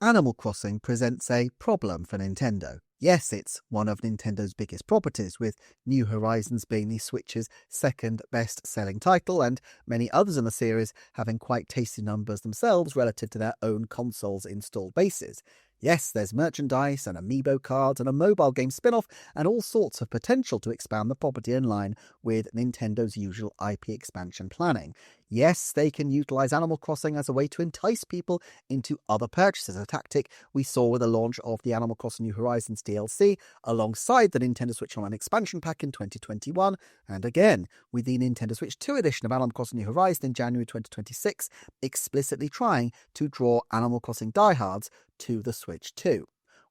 Animal Crossing presents a problem for Nintendo. Yes, it's one of Nintendo's biggest properties, with New Horizons being the Switch's second best-selling title, and many others in the series having quite tasty numbers themselves relative to their own consoles' installed bases. Yes, there's merchandise and amiibo cards and a mobile game spin-off and all sorts of potential to expand the property in line with Nintendo's usual IP expansion planning. Yes, they can utilize Animal Crossing as a way to entice people into other purchases, a tactic we saw with the launch of the Animal Crossing New Horizons DLC alongside the Nintendo Switch Online expansion pack in 2021, and again with the Nintendo Switch 2 edition of Animal Crossing New Horizons in January 2026, explicitly trying to draw Animal Crossing diehards to the Switch 2.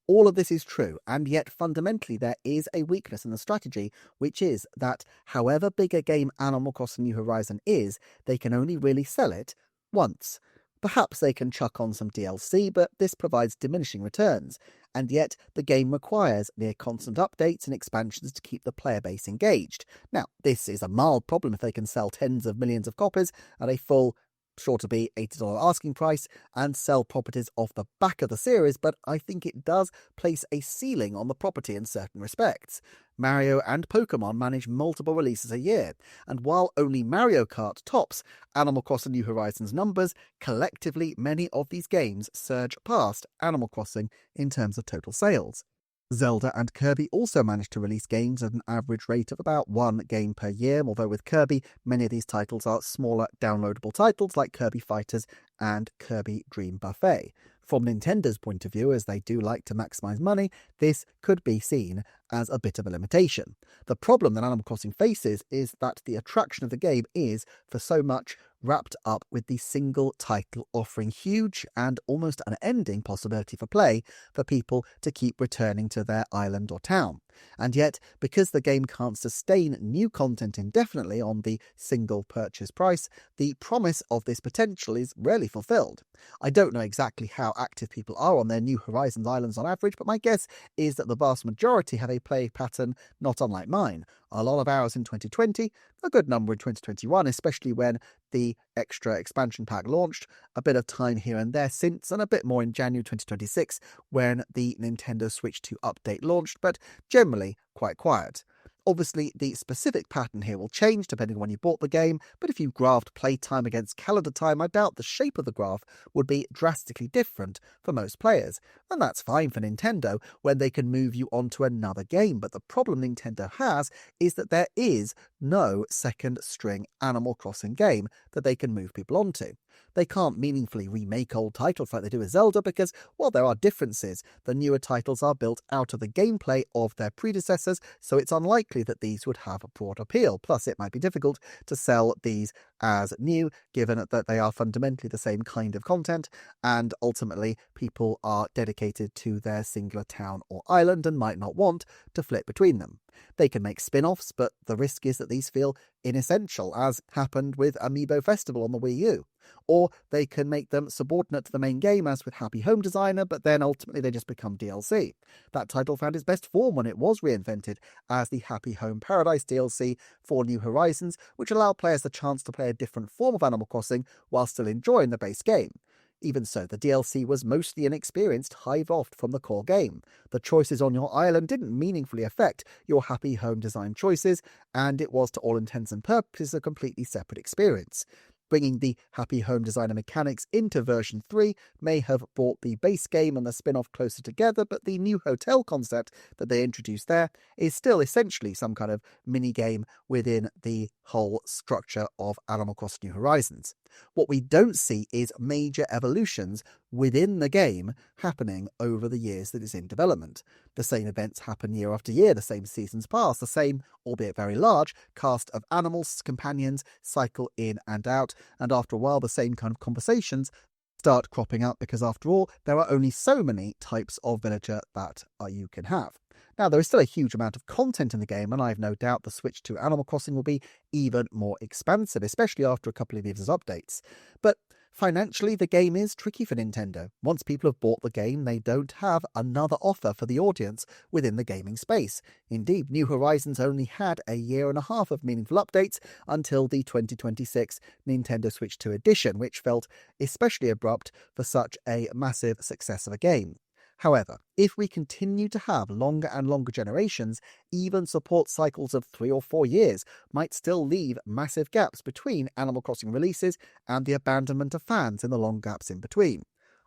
All of this is true, and yet fundamentally there is a weakness in the strategy, which is that however big a game Animal Crossing New Horizon is, they can only really sell it once. Perhaps they can chuck on some DLC, but this provides diminishing returns, and yet the game requires near constant updates and expansions to keep the player base engaged. Now, this is a mild problem if they can sell tens of millions of copies at a full sure to be $80 asking price and sell properties off the back of the series, but I think it does place a ceiling on the property in certain respects. Mario and Pokemon manage multiple releases a year, and while only Mario Kart tops Animal Crossing New Horizons numbers, collectively many of these games surge past Animal Crossing in terms of total sales. Zelda and Kirby also managed to release games at an average rate of about one game per year, although with Kirby, many of these titles are smaller downloadable titles like Kirby Fighters and Kirby Dream Buffet. From Nintendo's point of view, as they do like to maximize money, this could be seen as a bit of a limitation. The problem that Animal Crossing faces is that the attraction of the game is, for so much, wrapped up with the single title offering huge and almost unending possibility for play for people to keep returning to their island or town. And yet, because the game can't sustain new content indefinitely on the single purchase price, the promise of this potential is rarely fulfilled. I don't know exactly how active people are on their New Horizons islands on average, but my guess is that the vast majority have a play pattern not unlike mine. A lot of hours in 2020, a good number in 2021, especially when the extra expansion pack launched, a bit of time here and there since, and a bit more in January 2026 when the Nintendo Switch 2 update launched, but generally quite quiet. Obviously, the specific pattern here will change depending on when you bought the game, but if you graphed playtime against calendar time, I doubt the shape of the graph would be drastically different for most players. And that's fine for Nintendo when they can move you on to another game, but the problem Nintendo has is that there is no second string Animal Crossing game that they can move people onto. They can't meaningfully remake old titles like they do with Zelda because, while there are differences, the newer titles are built out of the gameplay of their predecessors, so it's unlikely that these would have a broad appeal. Plus, it might be difficult to sell these as new, given that they are fundamentally the same kind of content, and ultimately people are dedicated to their singular town or island and might not want to flip between them. They can make spin-offs, but the risk is that these feel inessential, as happened with Amiibo Festival on the Wii U. Or they can make them subordinate to the main game, as with Happy Home Designer, but then ultimately they just become DLC. That title found its best form when it was reinvented as the Happy Home Paradise DLC for New Horizons, which allowed players the chance to play a different form of Animal Crossing while still enjoying the base game. Even so, the DLC was mostly inexperienced, hive-offed from the core game. The choices on your island didn't meaningfully affect your happy home design choices, and it was to all intents and purposes a completely separate experience. Bringing the Happy Home Designer mechanics into version 3 may have brought the base game and the spin-off closer together, but the new hotel concept that they introduced there is still essentially some kind of mini-game within the whole structure of Animal Crossing New Horizons. What we don't see is major evolutions within the game happening over the years that it's in development. The same events happen year after year, the same seasons pass, the same, albeit very large, cast of animals, companions cycle in and out, and after a while the same kind of conversations start cropping up because after all there are only so many types of villager that you can have. Now, there is still a huge amount of content in the game, and I have no doubt the switch to Animal Crossing will be even more expansive, especially after a couple of years of updates. But Financially, the game is tricky for Nintendo. Once people have bought the game, they don't have another offer for the audience within the gaming space. Indeed, New Horizons only had a year and a half of meaningful updates until the 2026 Nintendo Switch 2 edition, which felt especially abrupt for such a massive success of a game. However, if we continue to have longer and longer generations, even support cycles of 3 or 4 years might still leave massive gaps between Animal Crossing releases and the abandonment of fans in the long gaps in between.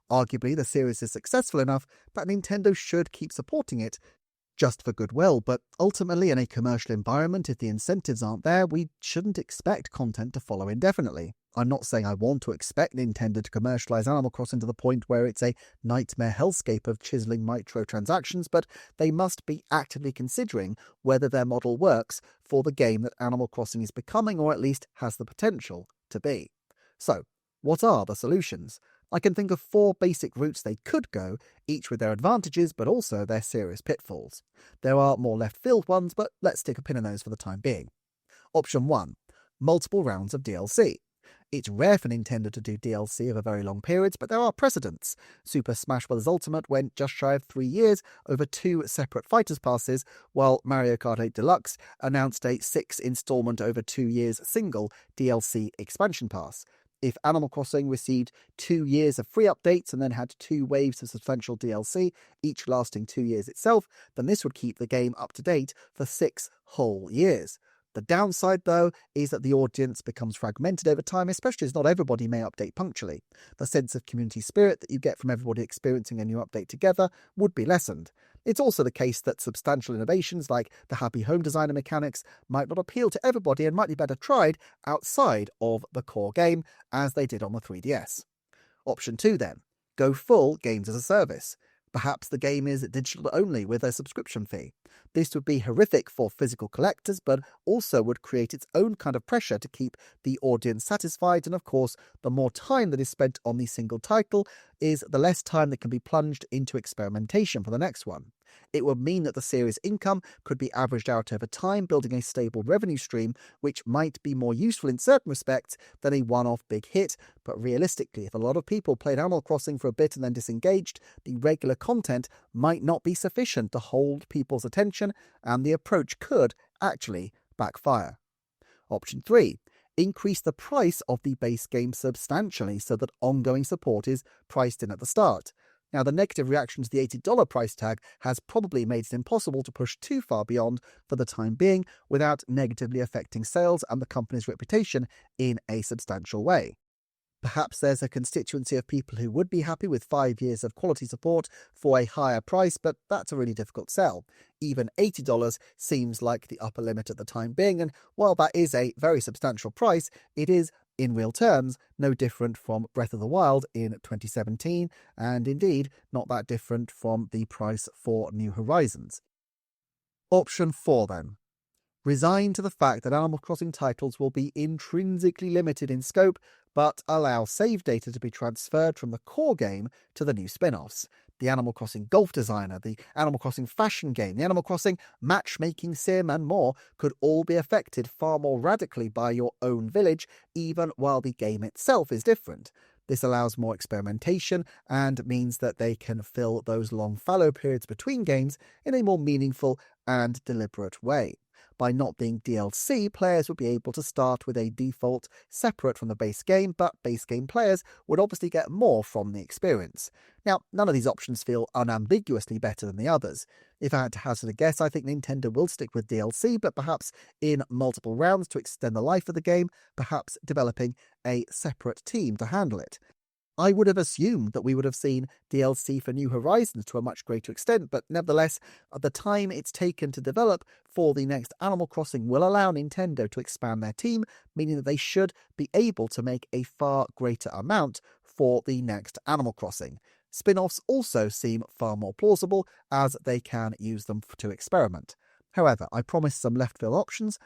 Arguably, the series is successful enough that Nintendo should keep supporting it just for goodwill, but ultimately in a commercial environment, if the incentives aren't there, we shouldn't expect content to follow indefinitely. I'm not saying I want to expect Nintendo to commercialize Animal Crossing to the point where it's a nightmare hellscape of chiseling microtransactions, but they must be actively considering whether their model works for the game that Animal Crossing is becoming, or at least has the potential to be. So, what are the solutions? I can think of 4 basic routes they could go, each with their advantages but also their serious pitfalls. There are more left-field ones, but let's stick a pin in those for the time being. Option 1. Multiple rounds of DLC. It's rare for Nintendo to do DLC over very long periods, but there are precedents. Super Smash Bros. Ultimate went just shy of 3 years over 2 separate Fighters Passes, while Mario Kart 8 Deluxe announced a 6-installment over 2 years single DLC expansion pass. If Animal Crossing received 2 years of free updates and then had 2 waves of substantial DLC, each lasting 2 years itself, then this would keep the game up to date for 6 whole years. The downside, though, is that the audience becomes fragmented over time, especially as not everybody may update punctually. The sense of community spirit that you get from everybody experiencing a new update together would be lessened. It's also the case that substantial innovations like the Happy Home Designer mechanics might not appeal to everybody and might be better tried outside of the core game, as they did on the 3DS. Option 2 then. Go full games as a service. Perhaps the game is digital only with a subscription fee. This would be horrific for physical collectors, but also would create its own kind of pressure to keep the audience satisfied, and of course, the more time that is spent on the single title is the less time that can be plunged into experimentation for the next one. It would mean that the series' income could be averaged out over time, building a stable revenue stream, which might be more useful in certain respects than a one-off big hit. But realistically, if a lot of people played Animal Crossing for a bit and then disengaged, the regular content might not be sufficient to hold people's attention, and the approach could actually backfire. Option 3. Increase the price of the base game substantially so that ongoing support is priced in at the start. Now, the negative reaction to the $80 price tag has probably made it impossible to push too far beyond for the time being without negatively affecting sales and the company's reputation in a substantial way. Perhaps there's a constituency of people who would be happy with 5 years of quality support for a higher price, but that's a really difficult sell. Even $80 seems like the upper limit at the time being, and while that is a very substantial price, it is, in real terms, no different from Breath of the Wild in 2017, and indeed not that different from the price for New Horizons. Option 4 then. Resign to the fact that Animal Crossing titles will be intrinsically limited in scope, but allow save data to be transferred from the core game to the new spin-offs. The Animal Crossing Golf Designer, the Animal Crossing Fashion Game, the Animal Crossing Matchmaking Sim and more could all be affected far more radically by your own village, even while the game itself is different. This allows more experimentation and means that they can fill those long fallow periods between games in a more meaningful and deliberate way. By not being DLC, players would be able to start with a default separate from the base game, but base game players would obviously get more from the experience. Now, none of these options feel unambiguously better than the others. If I had to hazard a guess, I think Nintendo will stick with DLC, but perhaps in multiple rounds to extend the life of the game, perhaps developing a separate team to handle it. I would have assumed that we would have seen DLC for New Horizons to a much greater extent, but nevertheless, the time it's taken to develop for the next Animal Crossing will allow Nintendo to expand their team, meaning that they should be able to make a far greater amount for the next Animal Crossing. Spin-offs also seem far more plausible, as they can use them to experiment. However, I promised some left-field options.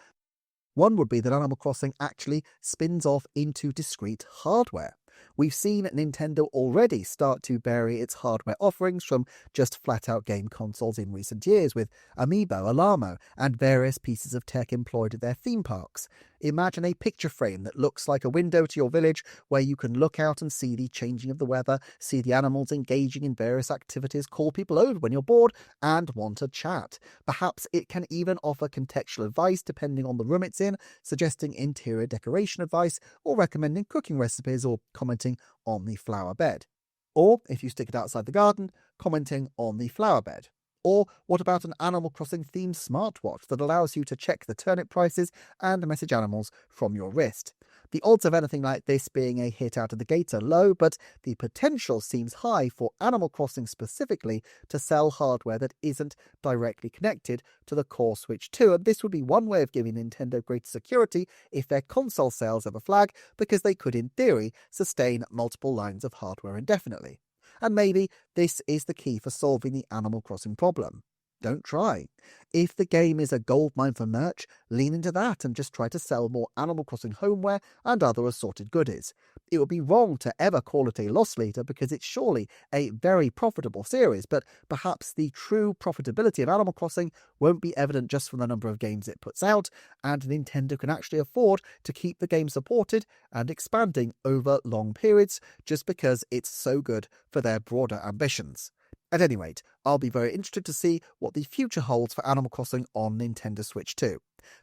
One would be that Animal Crossing actually spins off into discrete hardware. We've seen Nintendo already start to vary its hardware offerings from just flat-out game consoles in recent years, with Amiibo, Alamo, and various pieces of tech employed at their theme parks. Imagine a picture frame that looks like a window to your village, where you can look out and see the changing of the weather, see the animals engaging in various activities, call people over when you're bored and want to chat. Perhaps it can even offer contextual advice depending on the room it's in, suggesting interior decoration advice, or recommending cooking recipes, or commenting on the flower bed. Or, if you stick it outside the garden, commenting on the flower bed. Or what about an Animal Crossing themed smartwatch that allows you to check the turnip prices and message animals from your wrist? The odds of anything like this being a hit out of the gate are low, but the potential seems high for Animal Crossing specifically to sell hardware that isn't directly connected to the core Switch 2, and this would be one way of giving Nintendo greater security if their console sales ever flag, because they could in theory sustain multiple lines of hardware indefinitely. And maybe this is the key for solving the Animal Crossing problem. Don't try. If the game is a goldmine for merch, lean into that and just try to sell more Animal Crossing homeware and other assorted goodies. It would be wrong to ever call it a loss leader because it's surely a very profitable series, but perhaps the true profitability of Animal Crossing won't be evident just from the number of games it puts out, and Nintendo can actually afford to keep the game supported and expanding over long periods just because it's so good for their broader ambitions. At any rate, I'll be very interested to see what the future holds for Animal Crossing on Nintendo Switch 2.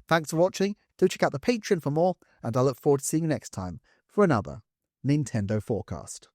Thanks for watching, do check out the Patreon for more, and I look forward to seeing you next time for another Nintendo Forecast.